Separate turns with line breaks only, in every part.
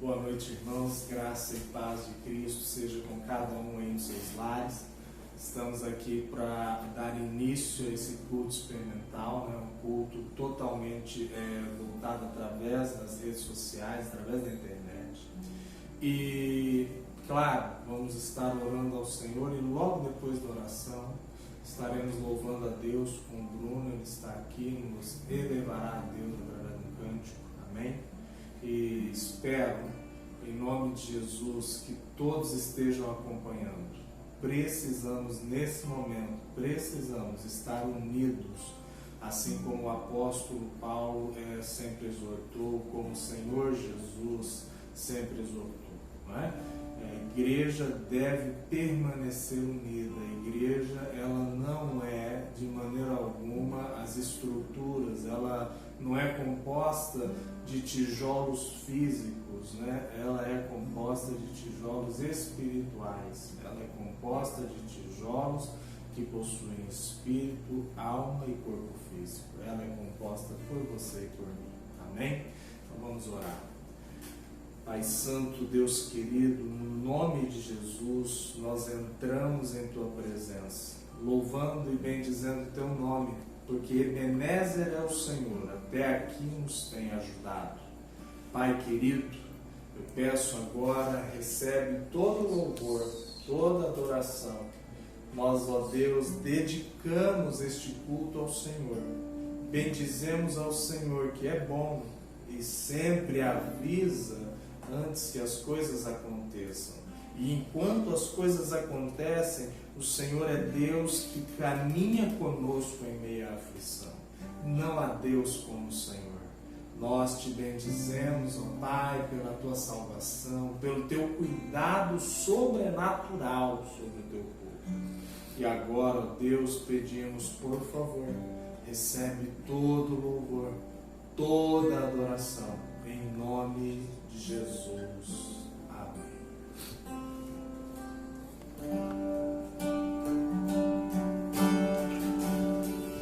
Boa noite, irmãos. Graça e paz de Cristo seja com cada um aí nos seus lares. Estamos aqui para dar início a esse culto experimental, um culto totalmente voltado através das redes sociais, através da internet. E, claro, vamos estar orando ao Senhor e logo depois da oração estaremos louvando a Deus com o Bruno. Ele está aqui, nos elevará a Deus através de um cântico. Amém? E espero, em nome de Jesus, que todos estejam acompanhando. Precisamos, nesse momento, estar unidos, assim como o apóstolo Paulo sempre exortou, como o Senhor Jesus sempre exortou. Não é? A igreja deve permanecer unida. A igreja, ela não é, de maneira alguma, as estruturas, ela não é composta de tijolos físicos, Ela é composta de tijolos espirituais. Ela é composta de tijolos que possuem espírito, alma e corpo físico. Ela é composta por você e por mim. Amém? Então vamos orar. Pai Santo, Deus querido, no nome de Jesus, nós entramos em Tua presença, louvando e bendizendo Teu nome, porque Ebenezer é o Senhor, até aqui nos tem ajudado. Pai querido, eu peço agora, recebe todo o louvor, toda a adoração. Nós, ó Deus, dedicamos este culto ao Senhor, bendizemos ao Senhor que é bom e sempre avisa antes que as coisas aconteçam. E enquanto as coisas acontecem, o Senhor é Deus que caminha conosco em meio à aflição. Não há Deus como o Senhor. Nós te bendizemos, ó Pai, pela Tua salvação, pelo Teu cuidado sobrenatural sobre o Teu povo. E agora, ó Deus, pedimos, por favor, recebe todo o louvor, toda a adoração, em nome de Jesus. Amém.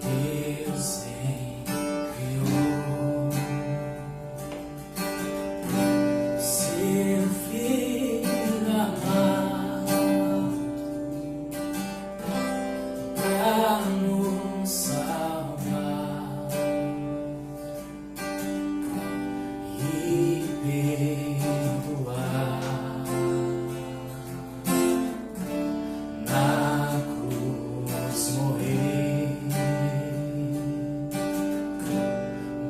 Deus enviou seu Filho amado para nos salvar e perdoar. Na cruz morrer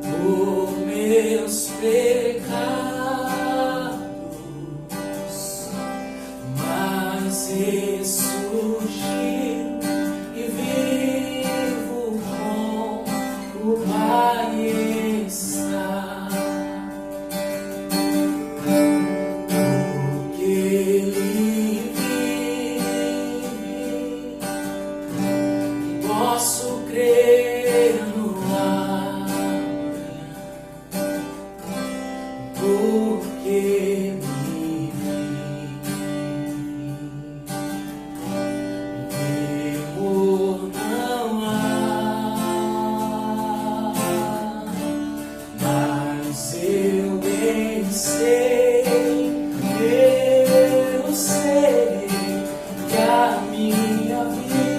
por meus pecados, mas ressurgiu e vivo com o Pai está. Porque Ele vive, posso crer no amanhã, porque me vive, temor não há, mas eu bem eu sei que a minha vida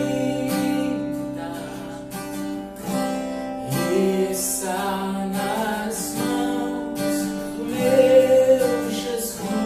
está nas mãos do meu Jesus.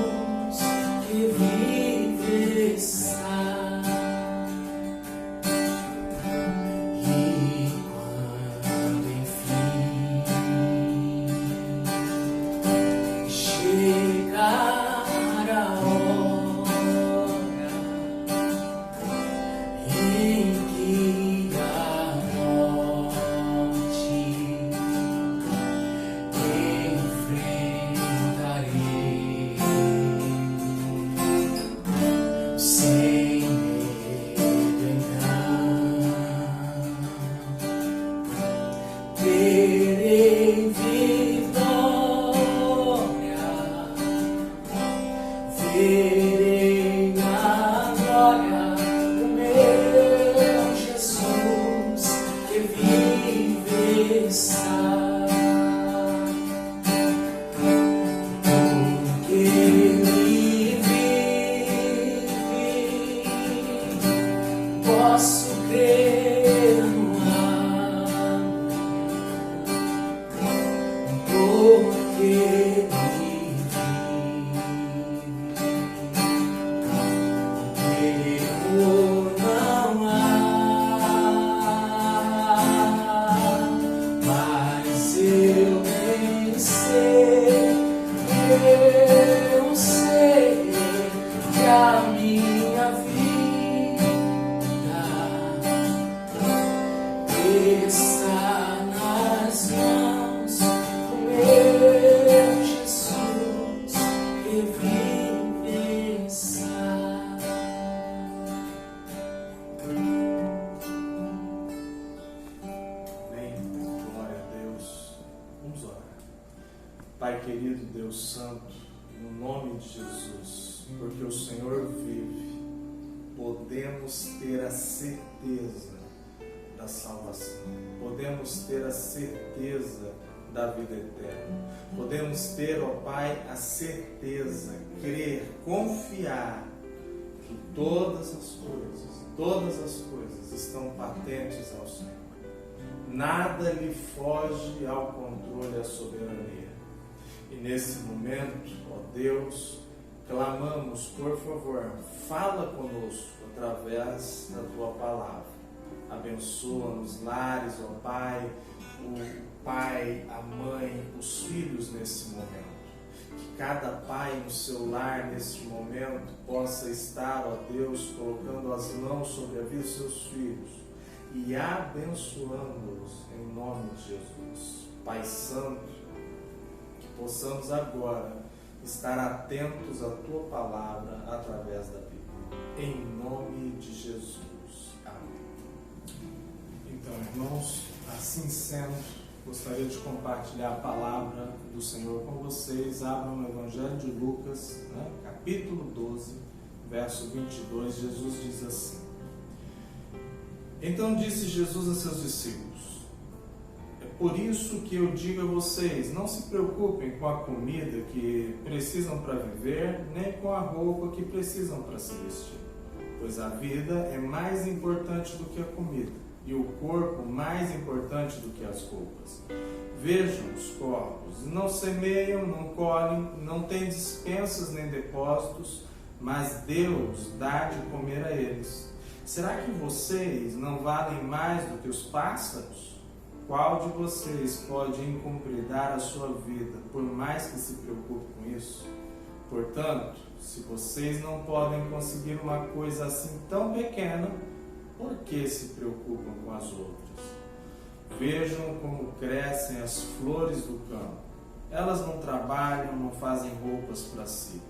querido Deus Santo, no nome de Jesus, porque o Senhor vive, podemos ter a certeza da salvação, podemos ter a certeza da vida eterna, podemos ter, ó Pai, a certeza, crer, confiar que todas as coisas estão patentes ao Senhor. Nada lhe foge ao controle, à soberania. E nesse momento, ó Deus, clamamos, por favor, fala conosco através da Tua palavra. Abençoa nos lares, ó Pai, o pai, a mãe, os filhos nesse momento. Que cada pai no seu lar neste momento possa estar, ó Deus, colocando as mãos sobre a vida dos seus filhos e abençoando-os em nome de Jesus. Pai Santo, que possamos agora estar atentos à Tua palavra através da Bíblia. Em nome de Jesus. Amém. Então, irmãos, assim sendo, gostaria de compartilhar a palavra do Senhor com vocês. Abram no Evangelho de Lucas, capítulo 12, verso 22. Jesus diz assim: Então disse Jesus a seus discípulos: É por isso que eu digo a vocês, não se preocupem com a comida que precisam para viver, nem com a roupa que precisam para se vestir. Pois a vida é mais importante do que a comida, e o corpo mais importante do que as roupas. Vejam os corpos, não semeiam, não colhem, não têm despensas nem depósitos, mas Deus dá de comer a eles. Será que vocês não valem mais do que os pássaros? Qual de vocês pode encompridar a sua vida, por mais que se preocupe com isso? Portanto, se vocês não podem conseguir uma coisa assim tão pequena, por que se preocupam com as outras? Vejam como crescem as flores do campo. Elas não trabalham, não fazem roupas para si.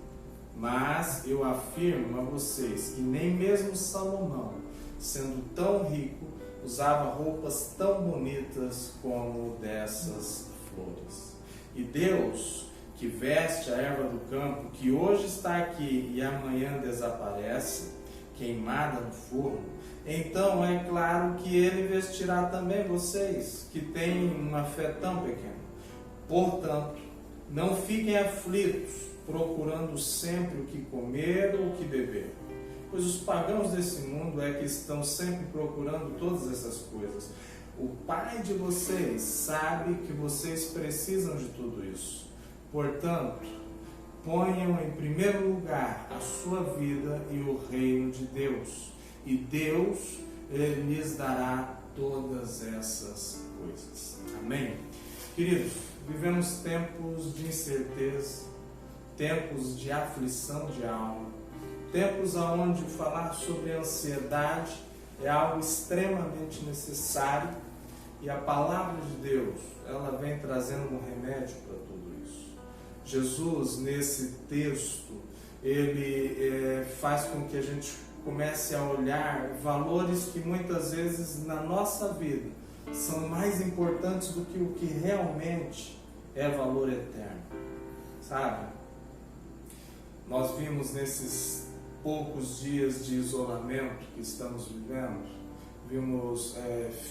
Mas eu afirmo a vocês que nem mesmo Salomão, sendo tão rico, usava roupas tão bonitas como dessas flores. E Deus, que veste a erva do campo, que hoje está aqui e amanhã desaparece, queimada no forno, então é claro que Ele vestirá também vocês, que têm uma fé tão pequena. Portanto, não fiquem aflitos, procurando sempre o que comer ou o que beber. Pois os pagãos desse mundo é que estão sempre procurando todas essas coisas. O Pai de vocês sabe que vocês precisam de tudo isso. Portanto, ponham em primeiro lugar a sua vida e o reino de Deus. E Deus lhes dará todas essas coisas. Amém? Queridos, vivemos tempos de incerteza, tempos de aflição de alma, tempos onde falar sobre ansiedade é algo extremamente necessário, e a palavra de Deus, ela vem trazendo um remédio para tudo isso. Jesus, nesse texto, ele faz com que a gente comece a olhar valores que muitas vezes na nossa vida são mais importantes do que o que realmente é valor eterno, sabe? Nós vimos nesses poucos dias de isolamento que estamos vivendo, vimos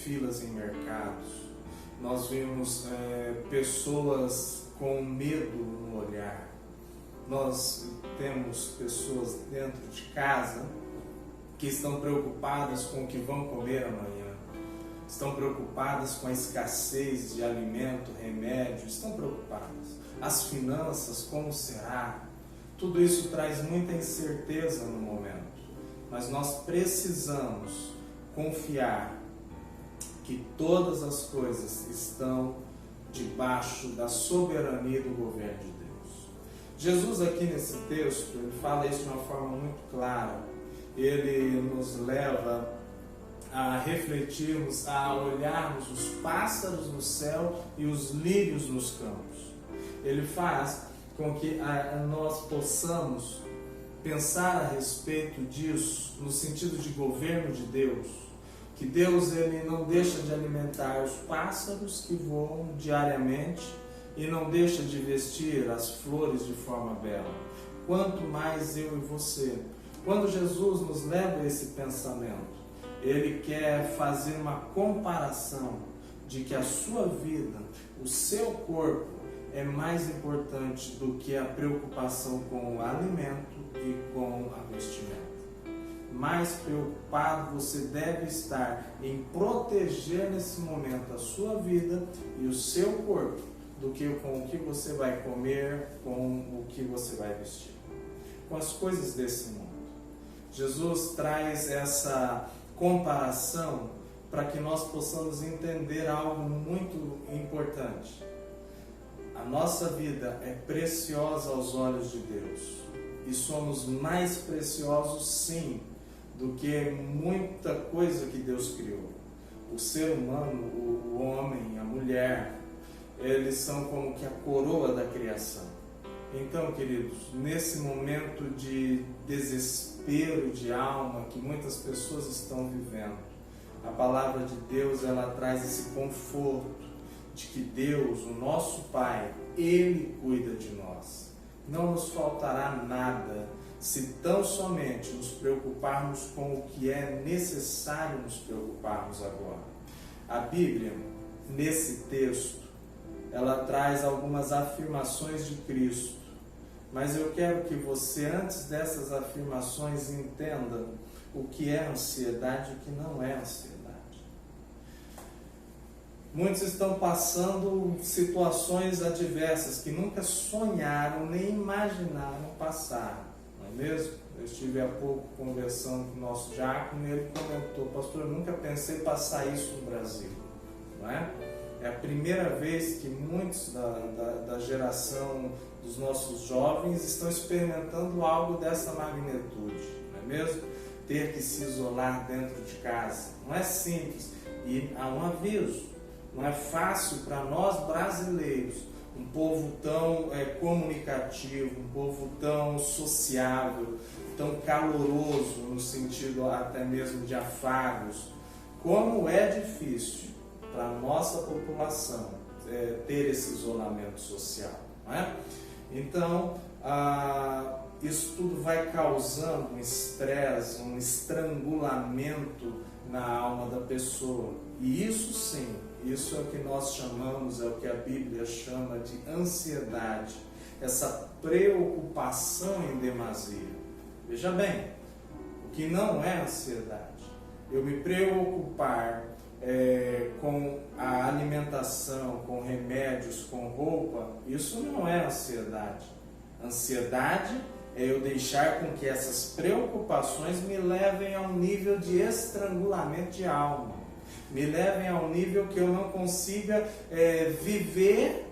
filas em mercados, nós vimos pessoas com medo no olhar, nós temos pessoas dentro de casa que estão preocupadas com o que vão comer amanhã, estão preocupadas com a escassez de alimento, remédio, estão preocupadas. As finanças, como será? Tudo isso traz muita incerteza no momento, mas nós precisamos confiar que todas as coisas estão debaixo da soberania do governo de Deus. Jesus aqui nesse texto, ele fala isso de uma forma muito clara. Ele nos leva a refletirmos, a olharmos os pássaros no céu e os lírios nos campos. Ele faz com que nós possamos pensar a respeito disso no sentido de governo de Deus, que Deus ele não deixa de alimentar os pássaros que voam diariamente e não deixa de vestir as flores de forma bela. Quanto mais eu e você. Quando Jesus nos leva a esse pensamento, Ele quer fazer uma comparação de que a sua vida, o seu corpo, é mais importante do que a preocupação com o alimento e com a vestimenta. Mais preocupado você deve estar em proteger nesse momento a sua vida e o seu corpo do que com o que você vai comer, com o que você vai vestir, com as coisas desse mundo. Jesus traz essa comparação para que nós possamos entender algo muito importante. A nossa vida é preciosa aos olhos de Deus e somos mais preciosos, sim, do que muita coisa que Deus criou. O ser humano, o homem, a mulher, eles são como que a coroa da criação. Então, queridos, nesse momento de desespero de alma que muitas pessoas estão vivendo, a palavra de Deus, ela traz esse conforto de que Deus, o nosso Pai, Ele cuida de nós. Não nos faltará nada se tão somente nos preocuparmos com o que é necessário nos preocuparmos agora. A Bíblia, nesse texto, ela traz algumas afirmações de Cristo, mas eu quero que você, antes dessas afirmações, entenda o que é ansiedade e o que não é ansiedade. Muitos estão passando situações adversas que nunca sonharam nem imaginaram passar, não é mesmo? Eu estive há pouco conversando com o nosso diácono e ele comentou: pastor, eu nunca pensei passar isso no Brasil, não é? É a primeira vez que muitos da geração dos nossos jovens estão experimentando algo dessa magnitude, não é mesmo? Ter que se isolar dentro de casa. Não é simples. E há um aviso: não é fácil para nós brasileiros, um povo tão comunicativo, um povo tão sociável, tão caloroso no sentido até mesmo de afagos, como é difícil para a nossa população ter esse isolamento social, não é? Então, isso tudo vai causando um estresse, um estrangulamento na alma da pessoa. E isso sim, isso é o que nós chamamos, é o que a Bíblia chama de ansiedade, essa preocupação em demasia. Veja bem, o que não é ansiedade? Eu me preocupar com a alimentação, com remédios, com roupa, isso não é ansiedade. Ansiedade é eu deixar com que essas preocupações me levem a um nível de estrangulamento de alma, me levem a um nível que eu não consiga viver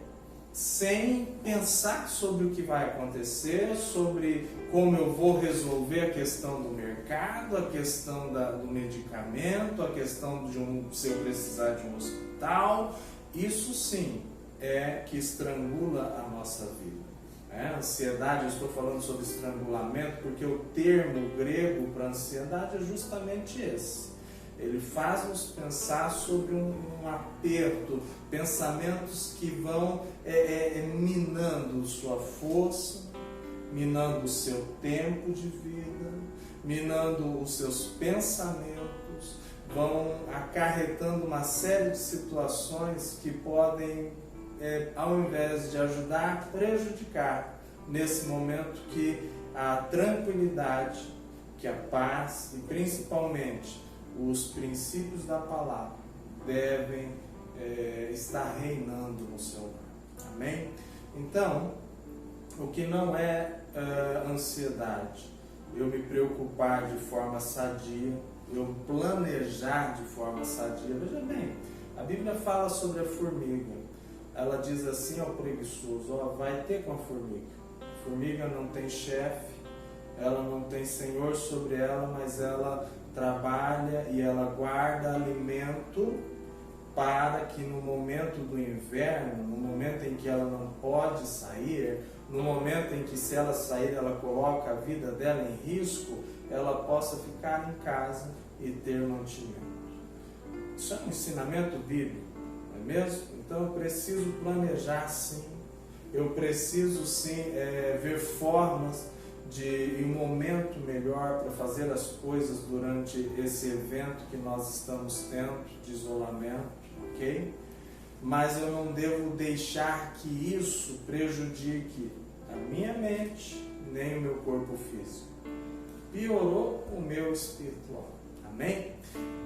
sem pensar sobre o que vai acontecer, sobre como eu vou resolver a questão do mercado, a questão do medicamento, a questão se eu precisar de um hospital. Isso sim é que estrangula a nossa vida. Ansiedade, eu estou falando sobre estrangulamento porque o termo grego para ansiedade é justamente esse. Ele faz-nos pensar sobre um aperto, pensamentos que vão minando sua força, minando o seu tempo de vida, minando os seus pensamentos, vão acarretando uma série de situações que podem, ao invés de ajudar, prejudicar nesse momento que a tranquilidade, que a paz e principalmente os princípios da palavra devem estar reinando no seu lar. Amém? Então, o que não é ansiedade? Eu me preocupar de forma sadia, eu planejar de forma sadia. Veja bem, a Bíblia fala sobre a formiga. Ela diz assim ao preguiçoso: vai ter com a formiga. A formiga não tem chefe, ela não tem senhor sobre ela, mas ela trabalha e ela guarda alimento para que no momento do inverno, no momento em que ela não pode sair, no momento em que se ela sair ela coloca a vida dela em risco, ela possa ficar em casa e ter mantimento. Isso é um ensinamento bíblico, não é mesmo? Então eu preciso planejar sim, eu preciso sim ver formas de um momento melhor para fazer as coisas durante esse evento que nós estamos tendo de isolamento, ok? Mas eu não devo deixar que isso prejudique a minha mente nem o meu corpo físico. Piorou o meu espiritual. Amém?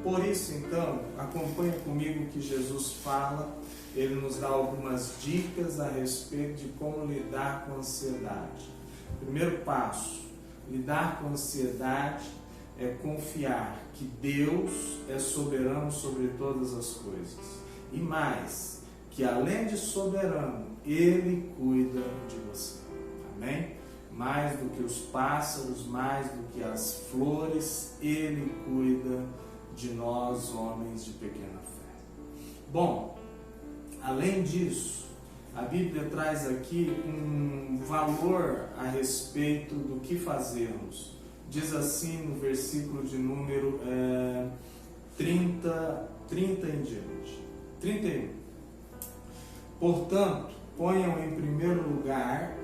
Por isso, então, acompanhe comigo o que Jesus fala. Ele nos dá algumas dicas a respeito de como lidar com a ansiedade. Primeiro passo, lidar com a ansiedade é confiar que Deus é soberano sobre todas as coisas. E mais, que além de soberano, Ele cuida de você. Amém? Mais do que os pássaros, mais do que as flores, Ele cuida de nós, homens de pequena fé. Bom, além disso, a Bíblia traz aqui um valor a respeito do que fazermos. Diz assim no versículo de número 30 em diante. 31. Portanto, ponham em primeiro lugar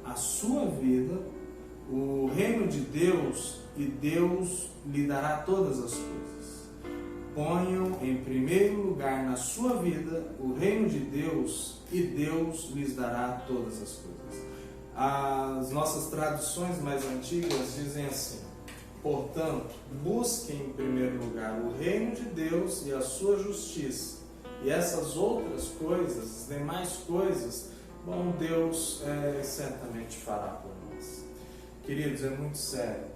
a sua vida, o reino de Deus, e Deus lhe dará todas as coisas. Ponham em primeiro lugar na sua vida o reino de Deus e Deus lhes dará todas as coisas. As nossas traduções mais antigas dizem assim: portanto, busquem em primeiro lugar o reino de Deus e a sua justiça, e essas outras coisas, as demais coisas, bom, Deus certamente fará por nós. Queridos, é muito sério.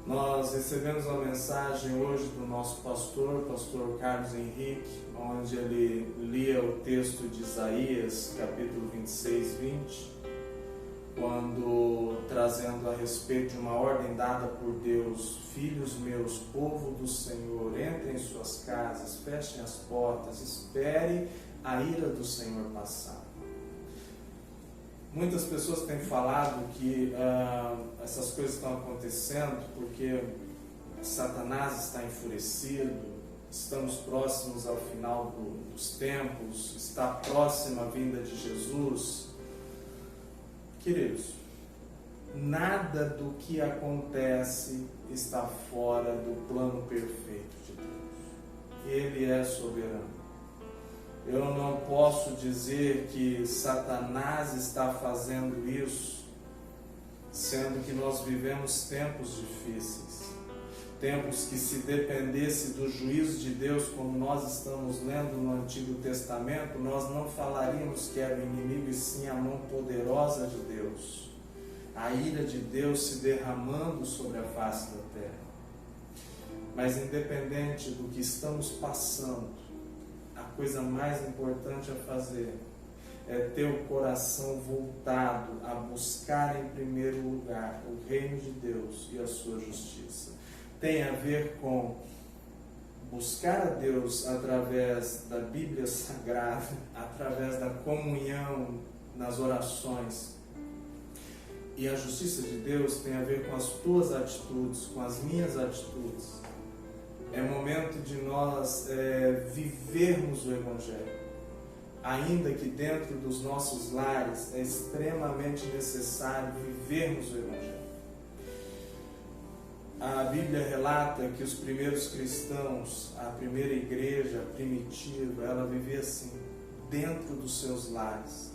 Nós recebemos uma mensagem hoje do nosso pastor Carlos Henrique, onde ele lia o texto de Isaías, capítulo 26, 20, quando trazendo a respeito de uma ordem dada por Deus: filhos meus, povo do Senhor, entrem em suas casas, fechem as portas, espere a ira do Senhor passar. Muitas pessoas têm falado que essas coisas estão acontecendo porque Satanás está enfurecido, estamos próximos ao final dos tempos, está próxima a vinda de Jesus. Queridos, nada do que acontece está fora do plano perfeito de Deus. Ele é soberano. Eu não posso dizer que Satanás está fazendo isso, sendo que nós vivemos tempos difíceis. Tempos que, se dependesse do juízo de Deus, como nós estamos lendo no Antigo Testamento, nós não falaríamos que era o inimigo, e sim a mão poderosa de Deus. A ira de Deus se derramando sobre a face da terra. Mas independente do que estamos passando, a coisa mais importante a fazer é ter o coração voltado a buscar em primeiro lugar o reino de Deus e a sua justiça. Tem a ver com buscar a Deus através da Bíblia Sagrada, através da comunhão nas orações. E a justiça de Deus tem a ver com as tuas atitudes, com as minhas atitudes. É momento de nós vivermos o Evangelho. Ainda que dentro dos nossos lares é extremamente necessário vivermos o Evangelho. A Bíblia relata que os primeiros cristãos, a primeira igreja primitiva, ela vivia assim, dentro dos seus lares.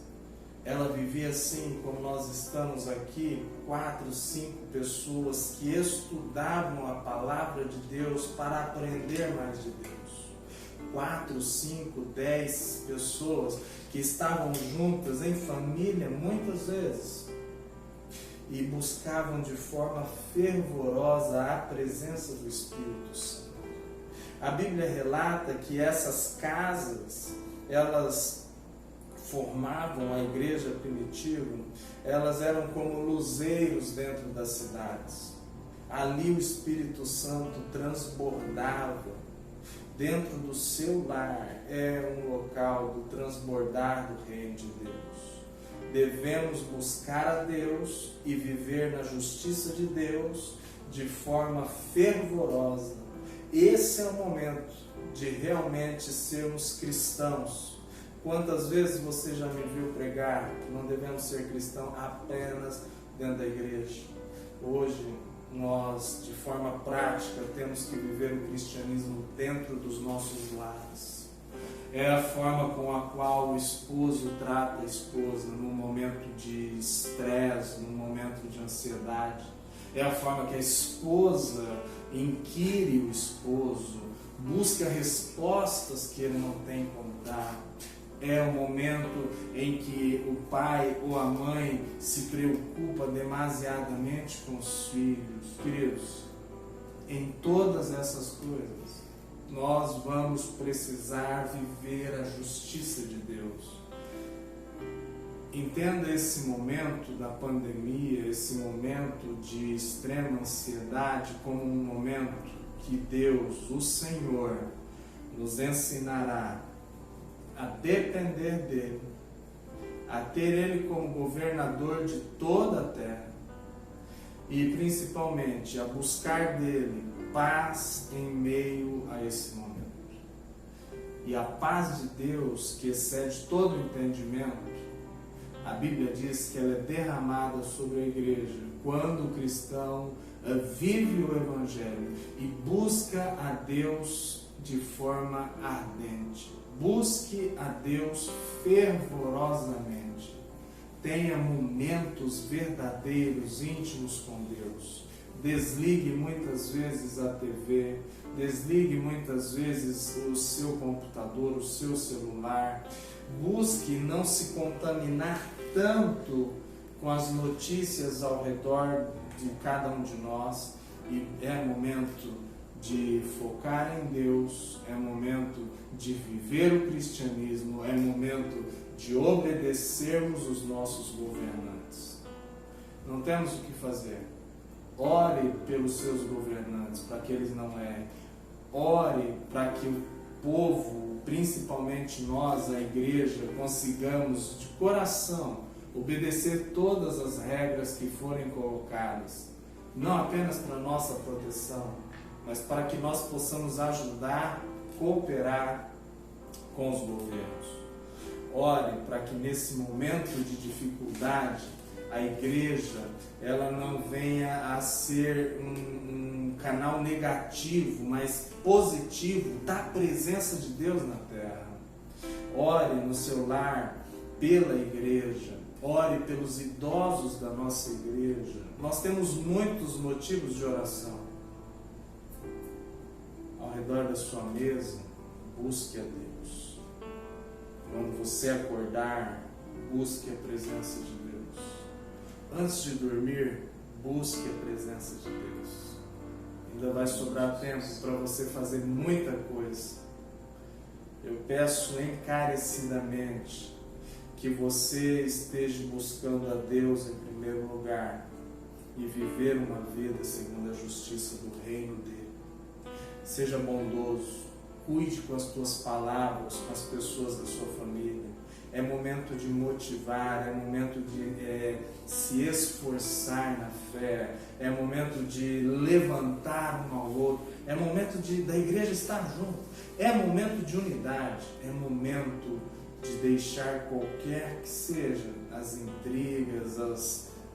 Ela vivia assim, como nós estamos aqui, 4, 5 pessoas que estudavam a palavra de Deus para aprender mais de Deus. 4, 5, 10 pessoas que estavam juntas em família, muitas vezes, e buscavam de forma fervorosa a presença do Espírito Santo. A Bíblia relata que essas casas, elas formavam a igreja primitiva, elas eram como luzeiros dentro das cidades. Ali o Espírito Santo transbordava. Dentro do seu lar é um local do transbordar do reino de Deus. Devemos buscar a Deus e viver na justiça de Deus de forma fervorosa. Esse é o momento de realmente sermos cristãos, Quantas vezes você já me viu pregar que não devemos ser cristãos apenas dentro da igreja? Hoje, nós, de forma prática, temos que viver o cristianismo dentro dos nossos lares. É a forma com a qual o esposo trata a esposa num momento de estresse, num momento de ansiedade. É a forma que a esposa inquire o esposo, busca respostas que ele não tem como dar. É o momento em que o pai ou a mãe se preocupa demasiadamente com os filhos. Queridos, em todas essas coisas, nós vamos precisar viver a justiça de Deus. Entenda esse momento da pandemia, esse momento de extrema ansiedade, como um momento que Deus, o Senhor, nos ensinará a depender dEle, a ter Ele como governador de toda a terra e principalmente a buscar dEle paz em meio a esse momento. E a paz de Deus, que excede todo o entendimento, a Bíblia diz que ela é derramada sobre a igreja quando o cristão vive o Evangelho e busca a Deus de forma ardente. Busque a Deus fervorosamente. Tenha momentos verdadeiros, íntimos com Deus. Desligue muitas vezes a TV, desligue muitas vezes o seu computador, o seu celular. Busque não se contaminar tanto com as notícias ao redor de cada um de nós. E é momento de focar em Deus, é momento de viver o cristianismo, é momento de obedecermos os nossos governantes. Não temos o que fazer. Ore pelos seus governantes, para que eles não errem. Ore para que o povo, principalmente nós, a igreja, consigamos de coração obedecer todas as regras que forem colocadas, não apenas para nossa proteção, mas para que nós possamos ajudar, cooperar com os governos. Ore para que nesse momento de dificuldade, a igreja ela não venha a ser um canal negativo, mas positivo da presença de Deus na terra. Ore no seu lar pela igreja, ore pelos idosos da nossa igreja. Nós temos muitos motivos de oração. Ao redor da sua mesa, busque a Deus. Quando você acordar, busque a presença de Deus. Antes de dormir, busque a presença de Deus. Ainda vai sobrar tempo para você fazer muita coisa. Eu peço encarecidamente que você esteja buscando a Deus em primeiro lugar e viver uma vida segundo a justiça do reino dele. Seja bondoso, cuide com as tuas palavras, com as pessoas da sua família. É momento de motivar, é momento de se esforçar na fé, é momento de levantar um ao outro, é momento da igreja estar junto, é momento de unidade, é momento de deixar qualquer que seja as intrigas,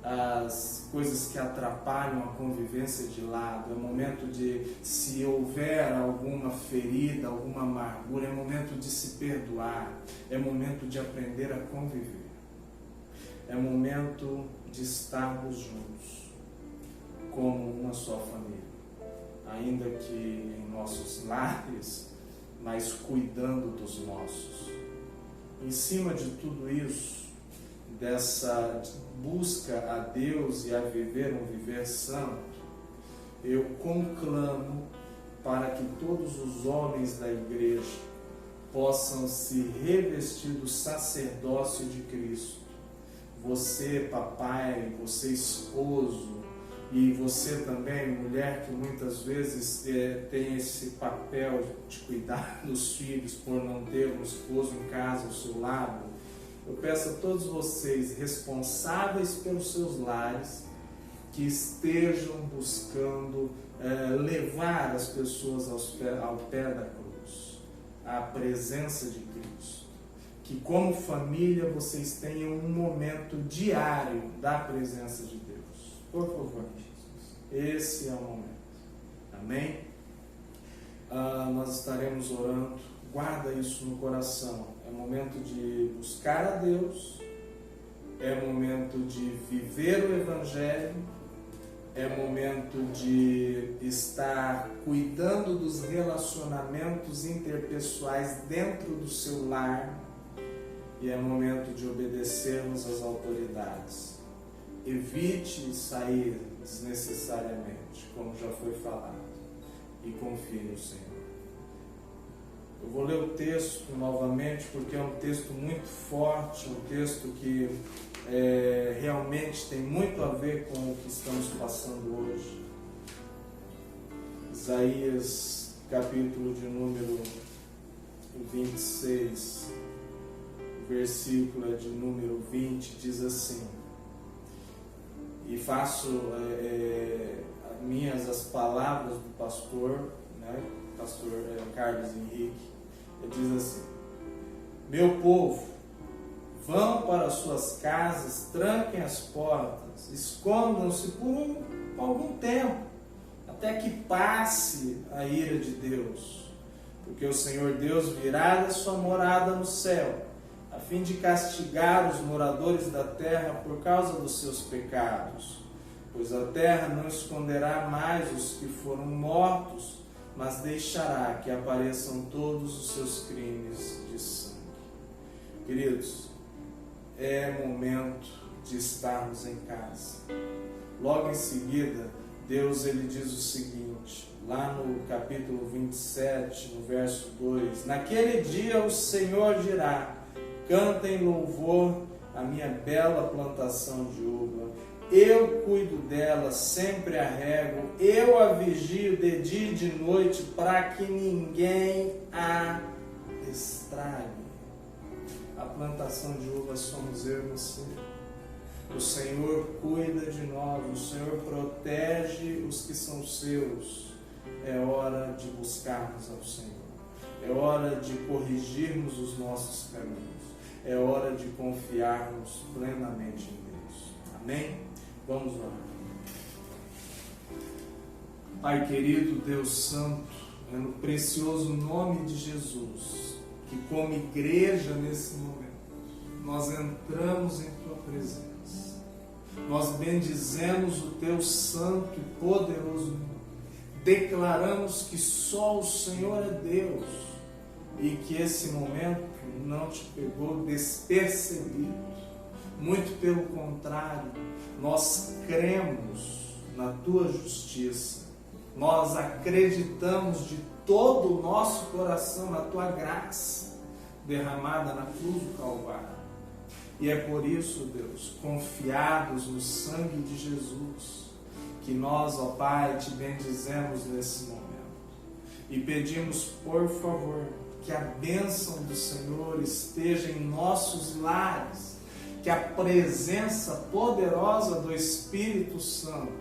as coisas que atrapalham a convivência de lado. É momento de, se houver alguma ferida, alguma amargura, é momento de se perdoar, é momento de aprender a conviver, é momento de estarmos juntos como uma só família, ainda que em nossos lares, mas cuidando dos nossos. Em cima de tudo isso, dessa busca a Deus e a viver um viver santo, eu conclamo para que todos os homens da igreja possam se revestir do sacerdócio de Cristo. Você, papai, você, esposo, e você também, mulher, que muitas vezes tem esse papel de cuidar dos filhos por não ter um esposo em casa ao seu lado. Eu peço a todos vocês, responsáveis pelos seus lares, que estejam buscando levar as pessoas ao pé da cruz, à presença de Cristo. que como família vocês tenham um momento diário da presença de Deus. Por favor, Jesus. Esse é o momento. Amém? Nós estaremos orando. Guarda isso no coração. É momento de buscar a Deus. É momento de viver o Evangelho. É momento de estar cuidando dos relacionamentos interpessoais dentro do seu lar. E é momento de obedecermos às autoridades. Evite sair desnecessariamente, como já foi falado. E confie no Senhor. Eu vou ler o texto novamente, porque é um texto muito forte, um texto que realmente tem muito a ver com o que estamos passando hoje. Isaías, capítulo de número 26, versículo de número 20, diz assim, e faço minhas as palavras do pastor, né, pastor Carlos Henrique. Ele diz assim: meu povo, vão para as suas casas, tranquem as portas, escondam-se por algum tempo, até que passe a ira de Deus, porque o Senhor Deus virá da sua morada no céu, a fim de castigar os moradores da terra por causa dos seus pecados. Pois a terra não esconderá mais os que foram mortos, mas deixará que apareçam todos os seus crimes de sangue. Queridos, é momento de estarmos em casa. Logo em seguida, Deus ele diz o seguinte, lá no capítulo 27, no verso 2, naquele dia o Senhor dirá, cantem louvor à minha bela plantação de uva, eu cuido dela, sempre a rego, eu a vigio de dia e de noite, para que ninguém a estrague. A plantação de uva somos eu e você. O Senhor cuida de nós, o Senhor protege os que são seus. É hora de buscarmos ao Senhor. É hora de corrigirmos os nossos caminhos. É hora de confiarmos plenamente em Deus. Amém? Vamos orar. Pai querido, Deus Santo, é no precioso nome de Jesus, que como igreja nesse momento, nós entramos em Tua presença. Nós bendizemos o Teu santo e poderoso nome. Declaramos que só o Senhor é Deus e que esse momento não Te pegou despercebido. Muito pelo contrário, nós cremos na Tua justiça, nós acreditamos de todo o nosso coração na Tua graça derramada na cruz do Calvário. E é por isso, Deus, confiados no sangue de Jesus, que nós, ó Pai, Te bendizemos nesse momento e pedimos, por favor, que a bênção do Senhor esteja em nossos lares, que a presença poderosa do Espírito Santo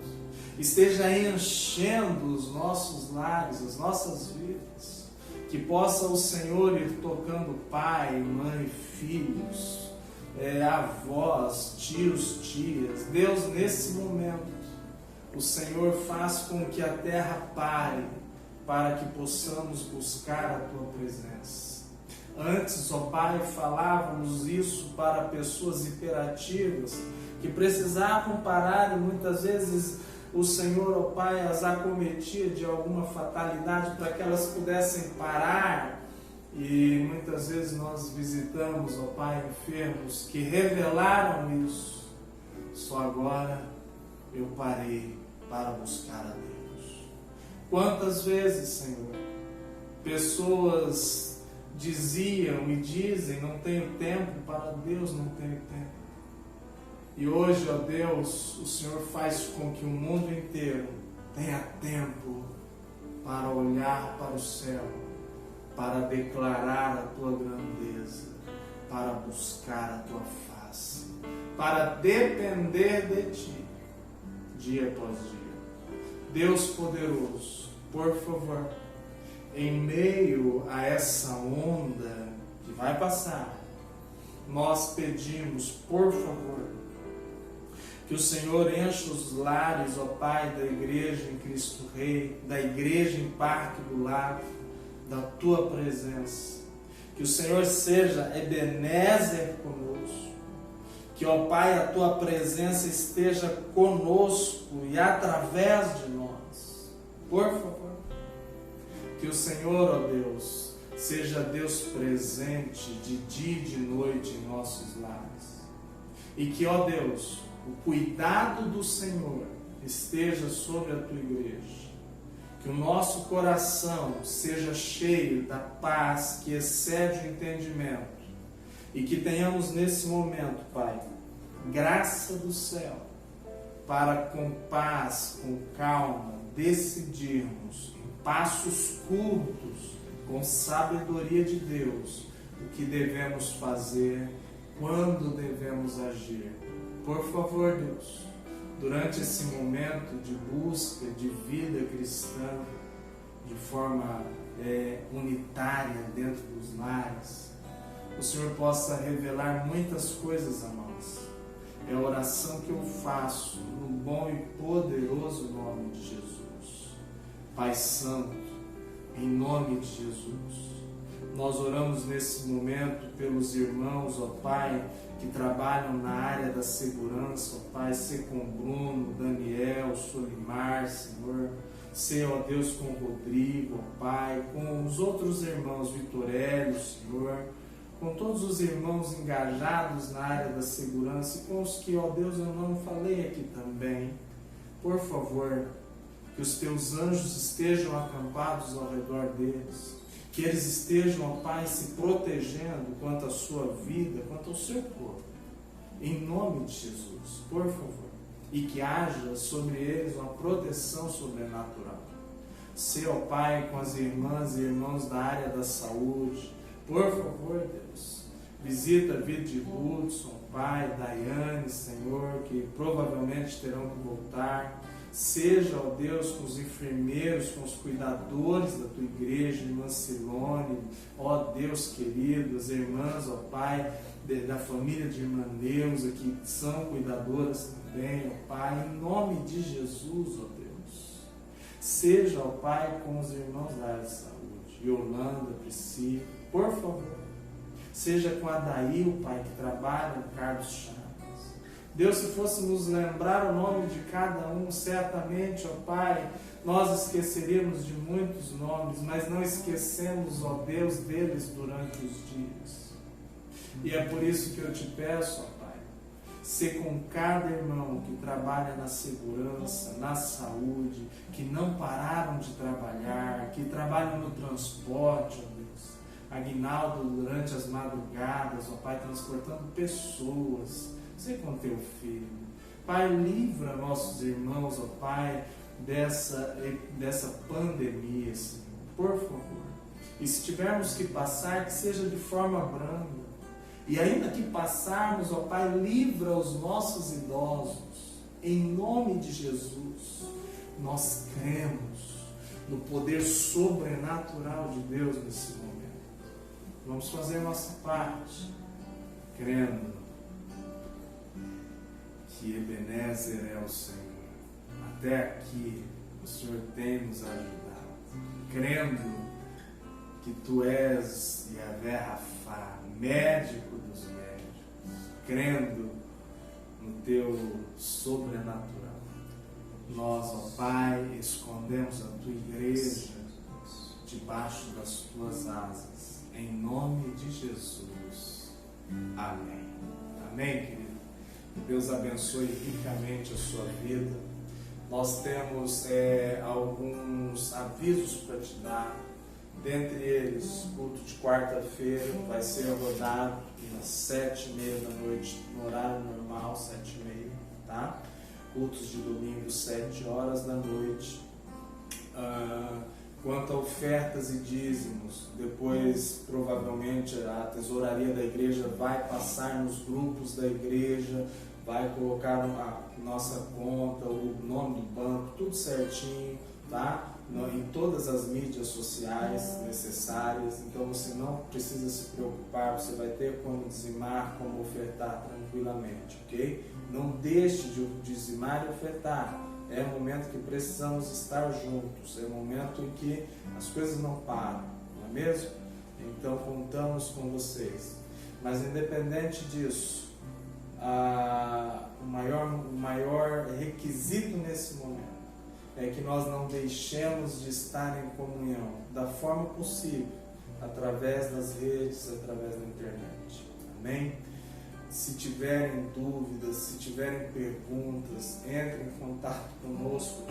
esteja enchendo os nossos lares, as nossas vidas, que possa o Senhor ir tocando pai, mãe, filhos, avós, tios, tias. Deus, nesse momento, o Senhor faz com que a terra pare, para que possamos buscar a Tua presença. Antes, ó Pai, falávamos isso para pessoas hiperativas que precisavam parar e muitas vezes o Senhor, ó Pai, as acometia de alguma fatalidade para que elas pudessem parar. E muitas vezes nós visitamos, ó Pai, enfermos que revelaram isso. Só agora eu parei para buscar a Deus. Quantas vezes, Senhor, pessoas diziam e dizem, não tenho tempo para Deus, não tenho tempo. E hoje, ó Deus, o Senhor faz com que o mundo inteiro tenha tempo para olhar para o céu, para declarar a Tua grandeza, para buscar a Tua face, para depender de Ti, dia após dia. Deus poderoso, por favor, em meio a essa onda que vai passar, nós pedimos, por favor, que o Senhor encha os lares, ó Pai, da igreja em Cristo Rei, da igreja em Parque do Lago, da Tua presença. Que o Senhor seja Ebenezer conosco. Que, ó Pai, a Tua presença esteja conosco e através de nós. Por favor. Que o Senhor, ó Deus, seja Deus presente de dia e de noite em nossos lares. E que, ó Deus, o cuidado do Senhor esteja sobre a Tua igreja. Que o nosso coração seja cheio da paz que excede o entendimento. E que tenhamos nesse momento, Pai, graça do céu, para com paz, com calma, decidirmos em passos curtos, com sabedoria de Deus, o que devemos fazer, quando devemos agir. Por favor, Deus, durante esse momento de busca de vida cristã, de forma unitária dentro dos lares, o Senhor possa revelar muitas coisas a nós. É a oração que eu faço no bom e poderoso nome de Jesus. Pai Santo, em nome de Jesus, nós oramos nesse momento pelos irmãos, ó Pai, que trabalham na área da segurança, ó Pai, ser com Bruno, Daniel, Solimar, Senhor, ser, ó Deus, com o Rodrigo, ó Pai, com os outros irmãos, Vitorélio, Senhor, com todos os irmãos engajados na área da segurança e com os que, ó Deus, eu não falei aqui também. Por favor, que os Teus anjos estejam acampados ao redor deles, que eles estejam, ó Pai, se protegendo quanto à sua vida, quanto ao seu corpo. Em nome de Jesus, por favor. E que haja sobre eles uma proteção sobrenatural. Se, ó Pai, com as irmãs e irmãos da área da saúde, por favor, Deus, visita a vida de Hudson, Pai, Daiane, Senhor, que provavelmente terão que voltar. Seja, ó Deus, com os enfermeiros, com os cuidadores da Tua igreja, irmã Silone, ó Deus querido, as irmãs, ó Pai, da família de irmã Neuza, que são cuidadoras também, ó Pai, em nome de Jesus, ó Deus. Seja, ó Pai, com os irmãos da área de saúde, Yolanda, Priscila, por favor. Seja com a Daí, Pai, que trabalha no Carlos Chagas. Deus, se fôssemos lembrar o nome de cada um, certamente, ó Pai, nós esqueceríamos de muitos nomes, mas não esquecemos, ó Deus, deles durante os dias. E é por isso que eu te peço, ó Pai, ser com cada irmão que trabalha na segurança, na saúde, que não pararam de trabalhar, que trabalham no transporte, ó Deus. Aguinaldo, durante as madrugadas, ó Pai, transportando pessoas, sei com Teu Filho. Pai, livra nossos irmãos, ó Pai, dessa pandemia, Senhor, por favor. E se tivermos que passar, que seja de forma branda. E ainda que passarmos, ó Pai, livra os nossos idosos. Em nome de Jesus, nós cremos no poder sobrenatural de Deus nesse momento. Vamos fazer a nossa parte, crendo que Ebenezer é o Senhor. Até aqui o Senhor tem nos ajudado, crendo que Tu és Yahvé Rafá, médico dos médicos, crendo no Teu sobrenatural. Nós, ó Pai, escondemos a Tua igreja debaixo das Tuas asas, em nome de Jesus. Amém. Amém, querido? Que Deus abençoe ricamente a sua vida. Nós temos alguns avisos para te dar. Dentre eles, o culto de quarta-feira vai ser rodado às 7h30 da noite, no horário normal, 7h30, tá? Cultos de domingo, 7 horas da noite. Quanto a ofertas e dízimos, depois provavelmente a tesouraria da igreja vai passar nos grupos da igreja, vai colocar a nossa conta, o nome do banco, tudo certinho, tá? em todas as mídias sociais necessárias, então você não precisa se preocupar, você vai ter como dizimar, como ofertar tranquilamente, ok? Não deixe de dizimar e ofertar, é o momento que precisamos estar juntos, é o momento em que as coisas não param, não é mesmo? Então contamos com vocês, mas independente disso, o maior requisito nesse momento é que nós não deixemos de estar em comunhão da forma possível, através das redes, através da internet. Amém? Se tiverem dúvidas, se tiverem perguntas, entrem em contato conosco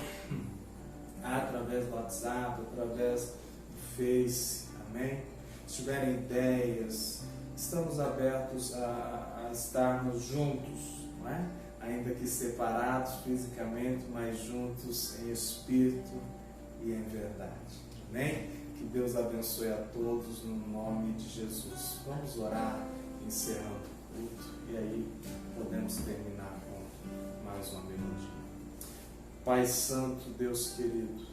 através do WhatsApp, através do Face. Amém? Se tiverem ideias, estamos abertos a estarmos juntos, não é? Ainda que separados fisicamente, mas juntos em espírito e em verdade. Amém? Que Deus abençoe a todos no nome de Jesus. Vamos orar, encerrando o culto, e aí podemos terminar com mais uma melodia. Pai Santo, Deus querido,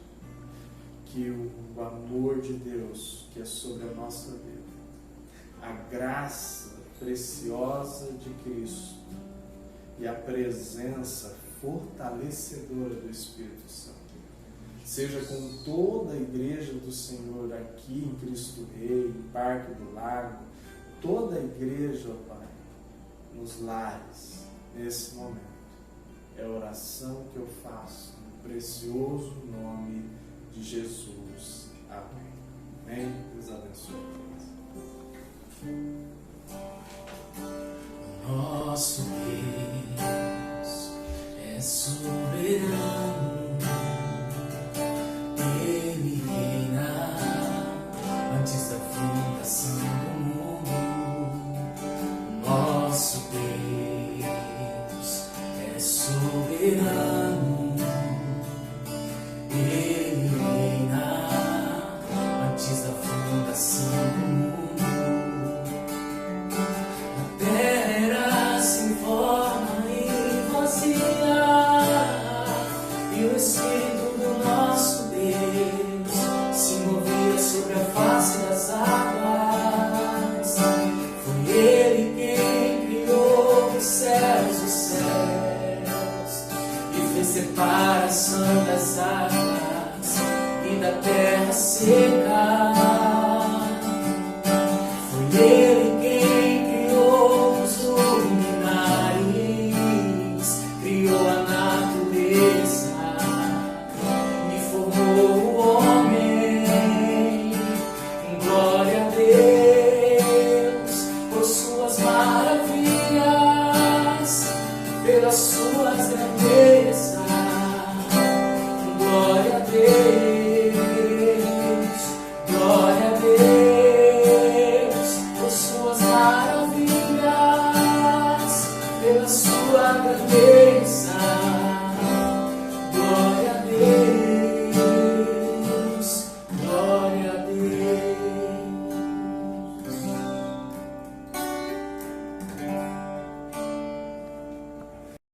que o amor de Deus que é sobre a nossa vida, a graça preciosa de Cristo e a presença fortalecedora do Espírito Santo seja com toda a igreja do Senhor aqui em Cristo Rei, em Parque do Lago, toda a igreja, ó Pai, nos lares, nesse momento. É a oração que eu faço no precioso nome de Jesus. Amém. Amém? Deus abençoe.
Nosso Deus é soberano, Ele reina antes da fundação do mundo. Nosso Deus é soberano, Ele reina antes da fundação do mundo. E o Espírito do nosso Deus se movia sobre a face das águas. Foi Ele quem criou os céus e fez separação das águas e da terra seca. Foi Ele quem criou os luminares, criou a natureza e formou o homem. Glória a Deus por suas maravilhas, pelas suas grandezas. Glória a Deus, glória a Deus por suas maravilhas, pela sua grandeza.